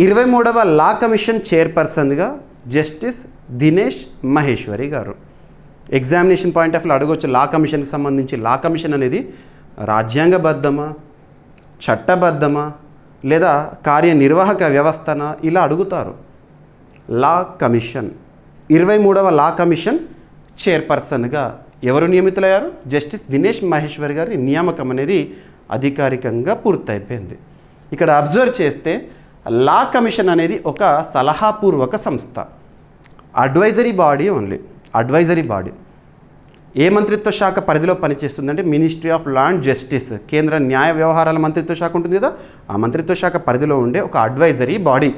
23వ law commission చైర్పర్సన్గా justice Dinesh Maheshwari గారు. Examination point of view అడగవచ్చు, లా కమిషన్కి సంబంధించి లా కమిషన్ అనేది రాజ్యాంగబద్ధమా, చట్టబద్ధమా, లేదా కార్యనిర్వాహక వ్యవస్థనా, ఇలా అడుగుతారు. లా కమిషన్ 23వ లా కమిషన్ చైర్పర్సన్గా ఎవరు నియమితులయ్యారు? జస్టిస్ దినేష్ మహేశ్వరి గారి నియామకం అనేది అధికారికంగా పూర్తయిపోయింది. ఇక్కడ అబ్జర్వ్ చేస్తే లా కమిషన్ అనేది ఒక సలహాపూర్వక సంస్థ, advisory body only, advisory body. ఏ మంత్రిత్వ శాఖ పరిధిలో పనిచేస్తుందంటే ministry of law and justice, కేంద్ర న్యాయ వ్యవహారాల మంత్రిత్వ శాఖ ఉంటుంది కదా, ఆ మంత్రిత్వ శాఖ పరిధిలో ఉండే ఒక అడ్వైజరీ బాడీ.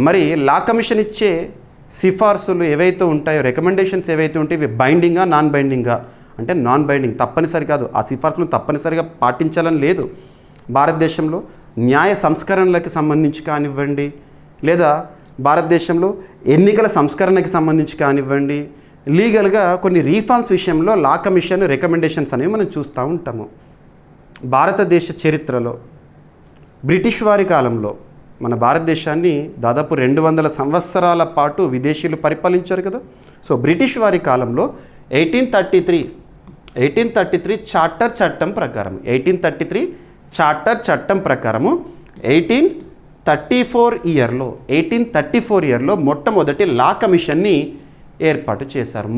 మరి లా కమిషన్ ఇచ్చే సిఫార్సులు ఏవైతే ఉంటాయో, రికమెండేషన్స్ ఏవైతే ఉంటాయో, ఇవి బైండింగా నాన్ బైండింగా అంటే నాన్ బైండింగ్, తప్పనిసరి కాదు, ఆ సిఫార్సులను తప్పనిసరిగా పాటించాలని లేదు. భారతదేశంలో న్యాయ సంస్కరణలకు సంబంధించి కానివ్వండి, లేదా భారతదేశంలో ఎన్నికల సంస్కరణకి సంబంధించి కానివ్వండి, లీగల్గా కొన్ని రీఫార్మ్స్ విషయంలో లా కమిషన్ రికమెండేషన్స్ అనేవి మనం చూస్తూ ఉంటాము. భారతదేశ చరిత్రలో బ్రిటిష్ వారి కాలంలో మన భారతదేశాన్ని దాదాపు 200 సంవత్సరాల పాటు విదేశీయులు పరిపాలించారు కదా. సో బ్రిటిష్ వారి కాలంలో 1833 చార్టర్ చట్టం ప్రకారం 1834 ఇయర్లో మొట్టమొదటి లా కమిషన్ని ఏర్పాటు చేశారు.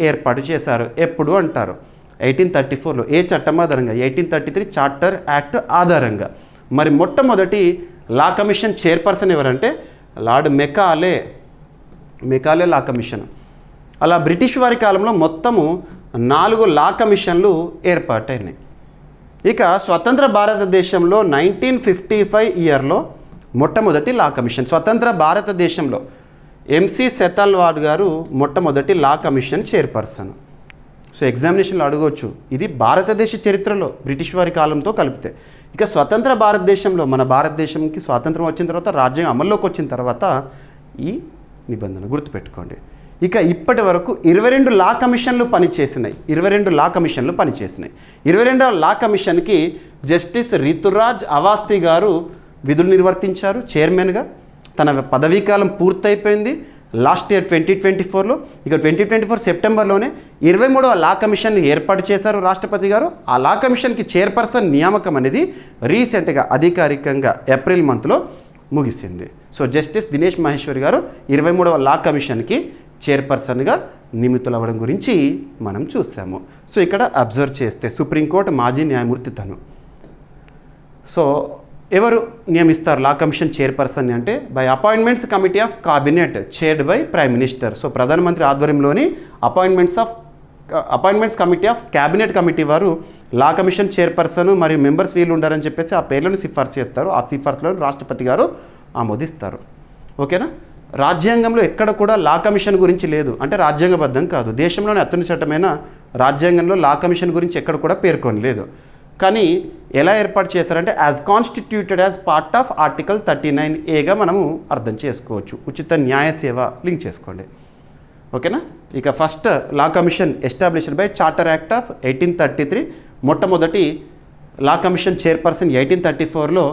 ఏర్పాటు చేశారు. ఎప్పుడు అంటారు? 1834లో. ఏ చట్టం ఆధారంగా? 1833 చార్టర్ యాక్ట్ ఆధారంగా. మరి మొట్టమొదటి లా కమిషన్ చైర్పర్సన్ ఎవరంటే లార్డ్ మెకాలే లా కమిషన్. అలా బ్రిటిష్ వారి కాలంలో మొత్తము 4 లా కమిషన్లు ఏర్పాటైనాయి. ఇక స్వతంత్ర భారతదేశంలో 1955 ఇయర్లో మొట్టమొదటి లా కమిషన్, స్వతంత్ర భారతదేశంలో ఎంసీ సెతల్వాడ్ గారు మొట్టమొదటి లా కమిషన్ చైర్పర్సన్. సో ఎగ్జామినేషన్లో అడగవచ్చు, ఇది భారతదేశ చరిత్రలో బ్రిటిష్ వారి కాలంతో కలిపితే. ఇక స్వతంత్ర భారతదేశంలో, మన భారతదేశంకి స్వాతంత్రం వచ్చిన తర్వాత, రాజ్యాంగం అమల్లోకి వచ్చిన తర్వాత ఈ నిబంధన గుర్తుపెట్టుకోండి. ఇక ఇప్పటి వరకు 22 లా కమిషన్లు పనిచేసినాయి. 22వ లా కమిషన్కి జస్టిస్ రితురాజ్ అవాస్తి గారు విధులు నిర్వర్తించారు చైర్మన్గా. తన పదవీకాలం పూర్తయిపోయింది లాస్ట్ ఇయర్ 2024లో. ఇక 2024 సెప్టెంబర్లోనే 23వ లా కమిషన్ ఏర్పాటు చేశారు రాష్ట్రపతి గారు. ఆ లా కమిషన్కి చైర్పర్సన్ నియామకం అనేది రీసెంట్గా అధికారికంగా ఏప్రిల్ మంత్లో ముగిసింది. సో జస్టిస్ దినేష్ మహేశ్వరి గారు 23వ లా కమిషన్కి చైర్పర్సన్గా నియమితులవ్వడం గురించి మనం చూసాము. సో ఇక్కడ అబ్జర్వ్ చేస్తే సుప్రీంకోర్టు మాజీ న్యాయమూర్తి తను. సో ఎవరు నియమిస్తారు లా కమిషన్ చైర్పర్సన్ అంటే? By appointments committee of cabinet chaired by prime minister. So ప్రధానమంత్రి ఆధ్వర్యంలోని appointments committee of cabinet committee వారు లా కమిషన్ చైర్పర్సన్ మరియు మెంబర్స్ వీళ్ళు ఉండారని చెప్పేసి ఆ పేర్లను సిఫార్సు చేస్తారు. ఆ సిఫార్సులను రాష్ట్రపతి గారు ఆమోదిస్తారు. ఓకేనా? రాజ్యాంగంలో ఎక్కడ కూడా లా కమిషన్ గురించి లేదు, అంటే రాజ్యాంగబద్ధం కాదు. దేశంలోని అత్యున్నత చట్టమైన రాజ్యాంగంలో లా కమిషన్ గురించి ఎక్కడ కూడా పేర్కొనలేదు. కానీ ఎలా ఏర్పాటు చేశారంటే as constituted as part of article 39A మనము అర్థం చేసుకోవచ్చు. ఉచిత న్యాయ సేవ లింక్ చేసుకోండి. ఓకేనా? ఇక first law commission established by charter act of 1833. మొట్టమొదటి లా కమిషన్ చైర్పర్సన్ 1834లో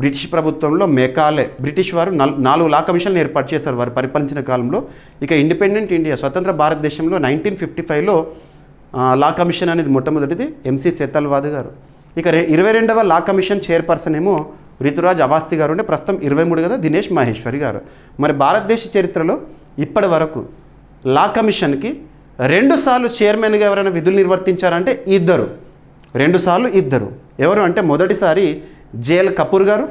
బ్రిటిష్ ప్రభుత్వంలో మెకాలే. బ్రిటిష్ వారు 4 లా కమిషన్లు ఏర్పాటు చేశారు వారు పరిపాలించిన కాలంలో. ఇక ఇండిపెండెంట్ ఇండియా, స్వతంత్ర భారతదేశంలో 1955లో లా కమిషన్ అనేది మొట్టమొదటిది ఎంసీ సెతల్వాద్ గారు. ఇక 22వ లా కమిషన్ చైర్పర్సన్ ఏమో రితురాజ్ అవాస్తి గారు. అంటే ప్రస్తుతం 23 కదా దినేష్ మహేశ్వరి గారు. మరి భారతదేశ చరిత్రలో ఇప్పటి వరకు లా కమిషన్కి 2 సార్లు చైర్మన్గా ఎవరైనా విధులు నిర్వర్తించారంటే ఇద్దరు. ఎవరు అంటే మొదటిసారి జేఎల్ కపూర్ గారు,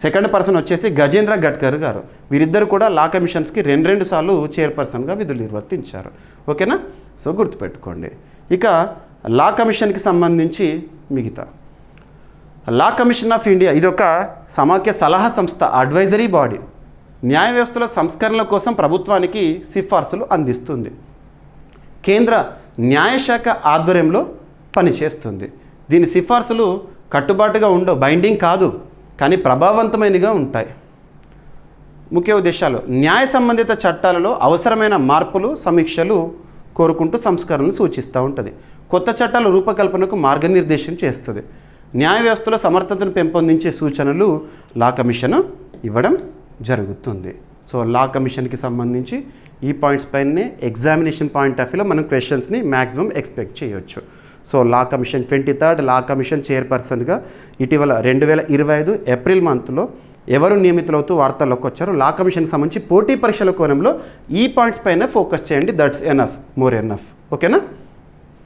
సెకండ్ పర్సన్ వచ్చేసి గజేంద్ర గడ్కర్ గారు. వీరిద్దరు కూడా లా కమిషన్స్కి 2 సార్లు చైర్పర్సన్గా విధులు నిర్వర్తించారు. ఓకేనా? సో గుర్తుపెట్టుకోండి. ఇక లా కమిషన్కి సంబంధించి మిగతా లా కమిషన్ ఆఫ్ ఇండియా ఇది ఒక సమాఖ్య సలహా సంస్థ, అడ్వైజరీ బాడీ. న్యాయ వ్యవస్థలో సంస్కరణల కోసం ప్రభుత్వానికి సిఫార్సులు అందిస్తుంది. కేంద్ర న్యాయశాఖ ఆధ్వర్యంలో పనిచేస్తుంది. దీని సిఫార్సులు కట్టుబాటుగా ఉండవు, బైండింగ్ కాదు, కానీ ప్రభావవంతమైనగా ఉంటాయి. ముఖ్య ఉద్దేశాలు: న్యాయ సంబంధిత చట్టాలలో అవసరమైన మార్పులు, సమీక్షలు కోరుకుంటూ సంస్కరణలు సూచిస్తూ ఉంటుంది. కొత్త చట్టాల రూపకల్పనకు మార్గనిర్దేశం చేస్తుంది. న్యాయ వ్యవస్థలో సమర్థతను పెంపొందించే సూచనలు లా కమిషన్ ఇవ్వడం జరుగుతుంది. సో లా కమిషన్కి సంబంధించి ఈ పాయింట్స్ పైనే ఎగ్జామినేషన్ పాయింట్ ఆఫ్ వ్యూలో మనం క్వశ్చన్స్ని మ్యాక్సిమం ఎక్స్పెక్ట్ చేయొచ్చు. So law commission 23rd law commission చైర్పర్సన్గా ఇటీవల 2025 ఏప్రిల్ మంత్లో ఎవరు నియమితులవుతూ వార్తల్లోకి వచ్చారో లా కమిషన్కి సంబంధించి పోటీ పరీక్షల కోణంలో ఈ పాయింట్స్ పైన ఫోకస్ చేయండి. That's enough, more enough. ఓకేనా?